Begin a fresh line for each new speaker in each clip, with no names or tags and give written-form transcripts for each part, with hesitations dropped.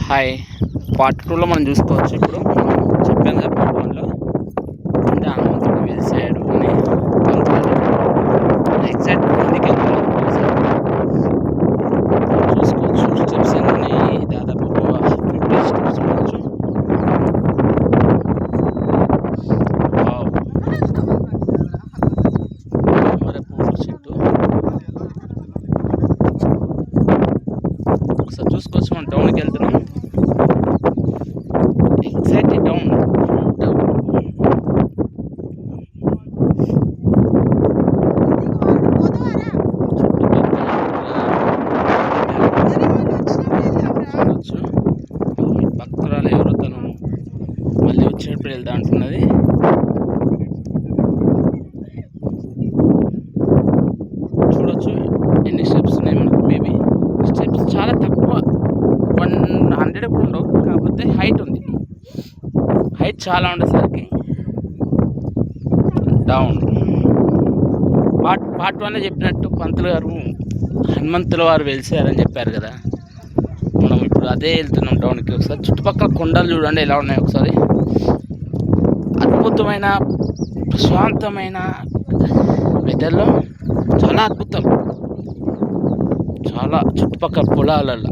Hi part 2లో మనం చూసుకోవచ్చు. ఇప్పుడు చెప్పాను కదా పార్ట్ 1లో అంటే హనుమంతుడు వెలిసాడు అని ఎగ్జాక్ట్ ముందుకు చూసుకోవచ్చు. స్టెప్స్ అన్నీ దాదాపు 50 స్టెప్స్ ఉండొచ్చు. మరి పూల చెట్టు ఒకసారి చూసుకోవచ్చు. మనం టౌన్కి వెళ్తున్నాం. ఎగ్జాక్ట్లీ డౌన్ చూడవచ్చు. భక్తురాలు ఎవరో తను మళ్ళీ వచ్చినప్పుడు వెళ్దా అంటున్నది. చూడవచ్చు ఎన్ని స్టెప్స్ ఉన్నాయి మనకు. మేబీ స్టెప్స్ చాలా తక్కువ, 100 కూడా ఉండవు. కాకపోతే హైట్ ఉంది, హైట్ చాలా ఉండేసరికి డౌన్. పార్ట్ 1లో చెప్పినట్టు పంతులు గారు హనుమంతుల వారు వెలిసారని చెప్పారు కదా. మనం ఇప్పుడు అదే వెళ్తున్నాం టౌన్కి. ఒకసారి చుట్టుపక్కల కొండలు చూడండి ఎలా ఉన్నాయి. ఒకసారి అద్భుతమైన ప్రశాంతమైన వెదర్లో చాలా అద్భుతం. చాలా చుట్టుపక్కల పొలాలలో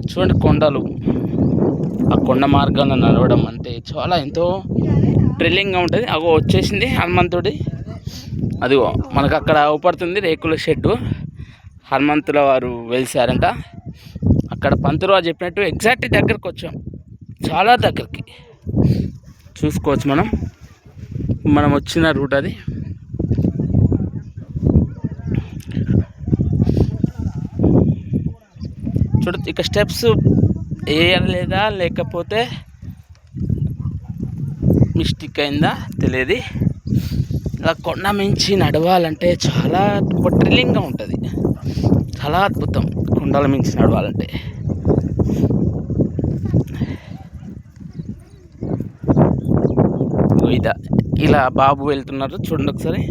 చూడండి కొండలు. ఆ కొండ మార్గాల్లో నడవడం అంటే చాలా ఎంతో థ్రిల్లింగ్గా ఉంటుంది. అగో వచ్చేసింది హనుమంతుడి. అదిగో మనకు అక్కడ అవుపడుతుంది రేకుల షెడ్డు. హనుమంతుల వారు వెలిసారంట అక్కడ. పంతులు వారు చెప్పినట్టు ఎగ్జాక్ట్ దగ్గరకు వచ్చాం, చాలా దగ్గరికి. చూసుకోవచ్చు మనం వచ్చిన రూట్ అది. చూడచ్చు ఇక స్టెప్స్ వేయలేదా లేకపోతే మిస్టేక్ అయిందా తెలియదు. ఇలా కొండ మించి నడవాలంటే చాలా ఒక థ్రిల్లింగ్గా ఉంటుంది. చాలా అద్భుతం కొండల మించి నడవాలంటే. ఇలా బాబు వెళ్తున్నారు చూడండి ఒకసారి.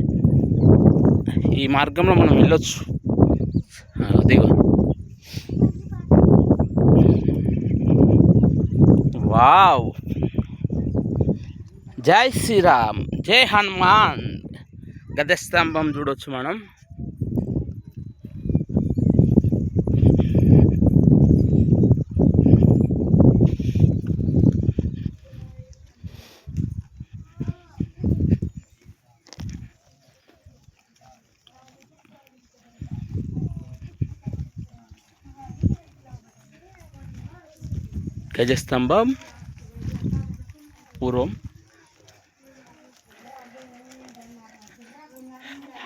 ఈ మార్గంలో మనం వెళ్ళొచ్చు. అదిగో వావ్, జై శ్రీరామ్, జై హనుమాన్. గజస్తంభం చూడవచ్చు మనం. గజస్తంభం పూర్వం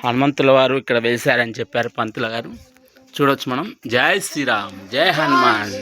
హనుమంతుల వారు ఇక్కడ వెలిసారని చెప్పారు పంతుల గారు. చూడవచ్చు మనం. జై శ్రీరామ్, జై హనుమాన్.